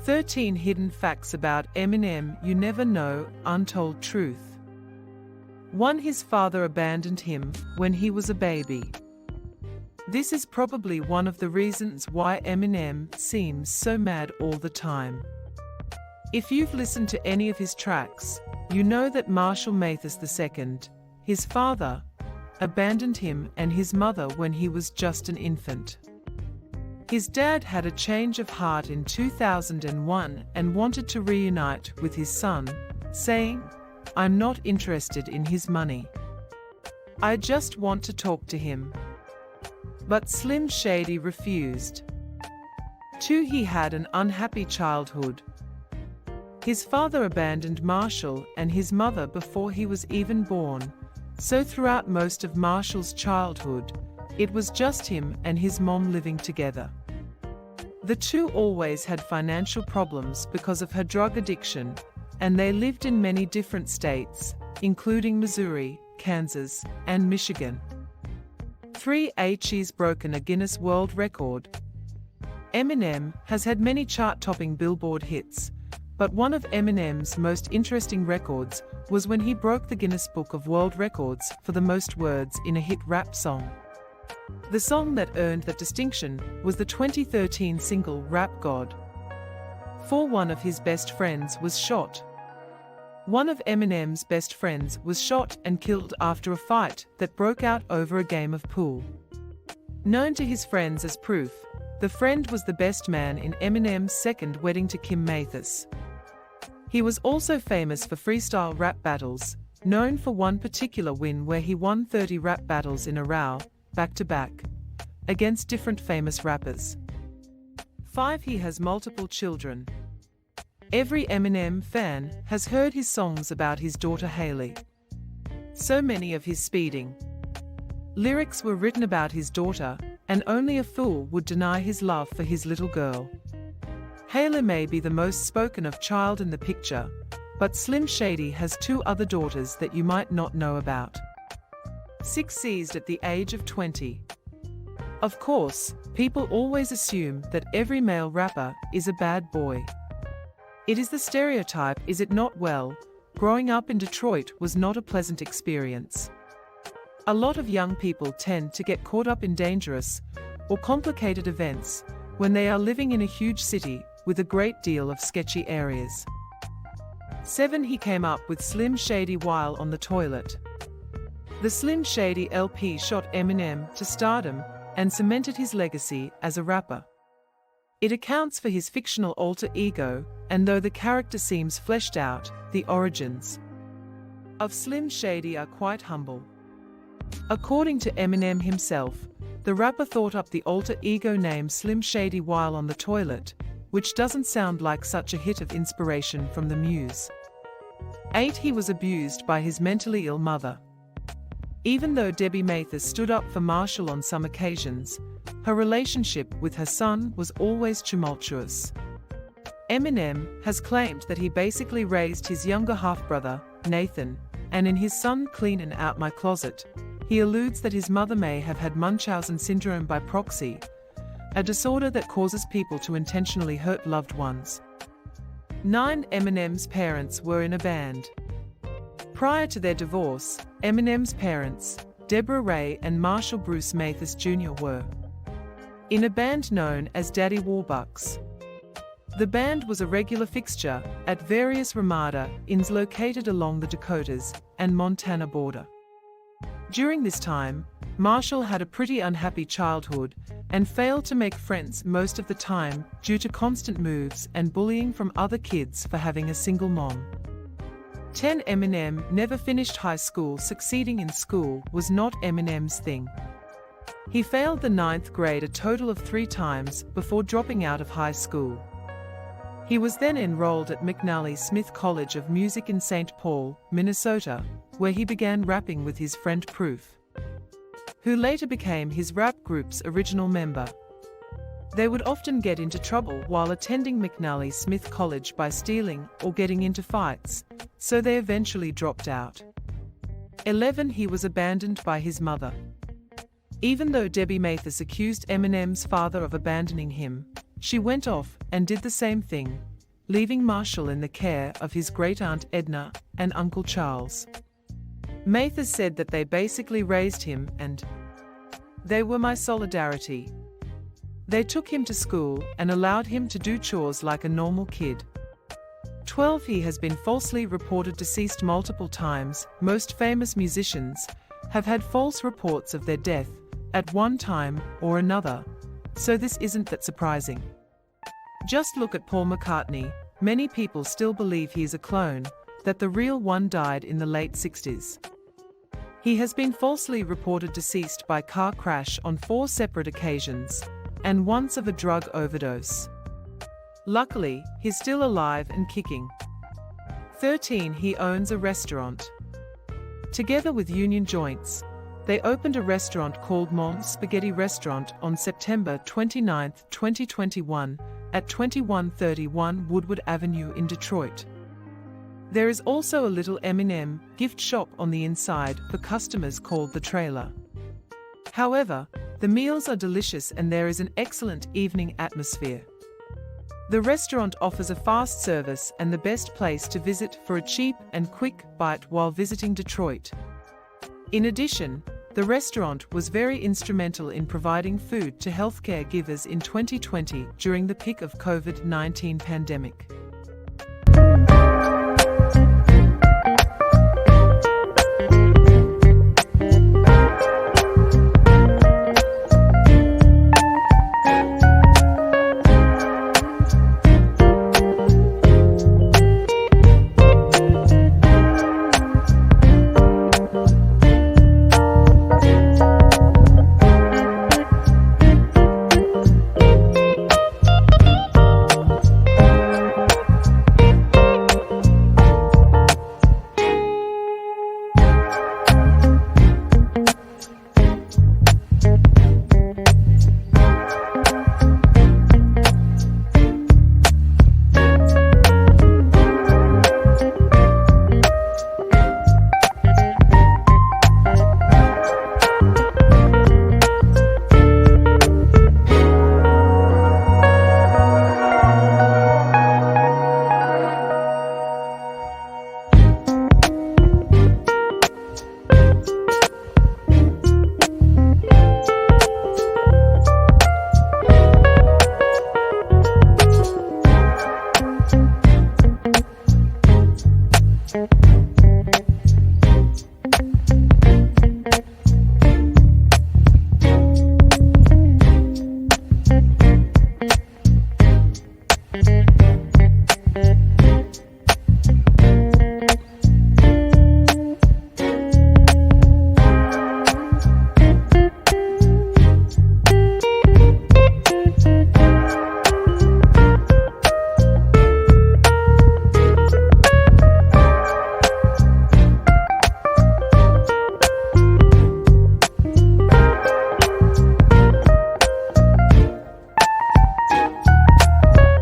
13 Hidden Facts About Eminem You Never Know, Untold Truth. 1. His father abandoned him when he was a baby. This is probably one of the reasons why Eminem seems so mad all the time. If you've listened to any of his tracks, you know that Marshall Mathers II, his father, abandoned him and his mother when he was just an infant. His dad had a change of heart in 2001 and wanted to reunite with his son, saying, "I'm not interested in his money. I just want to talk to him." But Slim Shady refused. 2. He had an unhappy childhood. His father abandoned Marshall and his mother before he was even born, so throughout most of Marshall's childhood, it was just him and his mom living together. The two always had financial problems because of her drug addiction, and they lived in many different states, including Missouri, Kansas, and Michigan. 3. He's broken a Guinness World Record. Eminem has had many chart-topping Billboard hits, but one of Eminem's most interesting records was when he broke the Guinness Book of World Records for the most words in a hit rap song. The song that earned that distinction was the 2013 single Rap God. 4. One of his best friends was shot. One of Eminem's best friends was shot and killed after a fight that broke out over a game of pool. Known to his friends as Proof, the friend was the best man in Eminem's second wedding to Kim Mathers. He was also famous for freestyle rap battles, known for one particular win where he won 30 rap battles in a row, back-to-back, against different famous rappers. 5. He has multiple children. Every Eminem fan has heard his songs about his daughter Hailey. So many of his speeding lyrics were written about his daughter, and only a fool would deny his love for his little girl. Hailey may be the most spoken of child in the picture, but Slim Shady has 2 other daughters that you might not know about. 6. Seized at the age of 20. Of course, people always assume that every male rapper is a bad boy. It is the stereotype, is it not? Well, growing up in Detroit was not a pleasant experience. A lot of young people tend to get caught up in dangerous or complicated events when they are living in a huge city with a great deal of sketchy areas. 7. He came up with Slim Shady while on the toilet. The Slim Shady LP shot Eminem to stardom and cemented his legacy as a rapper. It accounts for his fictional alter ego, and though the character seems fleshed out, the origins of Slim Shady are quite humble. According to Eminem himself, the rapper thought up the alter ego name Slim Shady while on the toilet, which doesn't sound like such a hit of inspiration from the muse. 8. He was abused by his mentally ill mother. Even though Debbie Mathers stood up for Marshall on some occasions, her relationship with her son was always tumultuous. Eminem has claimed that he basically raised his younger half-brother, Nathan, and in his son Cleanin' Out My Closet, he alludes that his mother may have had Munchausen syndrome by proxy, a disorder that causes people to intentionally hurt loved ones. 9. Eminem's parents were in a band. Prior to their divorce, Eminem's parents, Deborah Ray and Marshall Bruce Mathers Jr. were in a band known as Daddy Warbucks. The band was a regular fixture at various Ramada Inns located along the Dakotas and Montana border. During this time, Marshall had a pretty unhappy childhood and failed to make friends most of the time due to constant moves and bullying from other kids for having a single mom. 10. Eminem never finished high school. Succeeding in school was not Eminem's thing. He failed the 9th grade a total of 3 times before dropping out of high school. He was then enrolled at McNally Smith College of Music in St. Paul, Minnesota, where he began rapping with his friend Proof, who later became his rap group's original member. They would often get into trouble while attending McNally Smith College by stealing or getting into fights, so they eventually dropped out. 11. He was abandoned by his mother. Even though Debbie Mathers accused Eminem's father of abandoning him, she went off and did the same thing leaving Marshall in the care of his great-aunt Edna and Uncle Charles. Mathers said that they basically raised him and they were my solidarity. They took him to school and allowed him to do chores like a normal kid. 12. He has been falsely reported deceased multiple times. Most famous musicians have had false reports of their death at one time or another, so this isn't that surprising. Just look at Paul McCartney. Many people still believe he is a clone, that the real one died in the late 60s. He has been falsely reported deceased by car crash on 4 separate occasions, and once of a drug overdose. Luckily, he's still alive and kicking. 13. He owns a restaurant. Together with Union Joints, they opened a restaurant called Mom's Spaghetti Restaurant on September 29, 2021, at 2131 Woodward Avenue in Detroit. There is also a little Eminem gift shop on the inside for customers called The Trailer. However, the meals are delicious and there is an excellent evening atmosphere. The restaurant offers a fast service and the best place to visit for a cheap and quick bite while visiting Detroit. In addition, the restaurant was very instrumental in providing food to healthcare givers in 2020 during the peak of COVID-19 pandemic.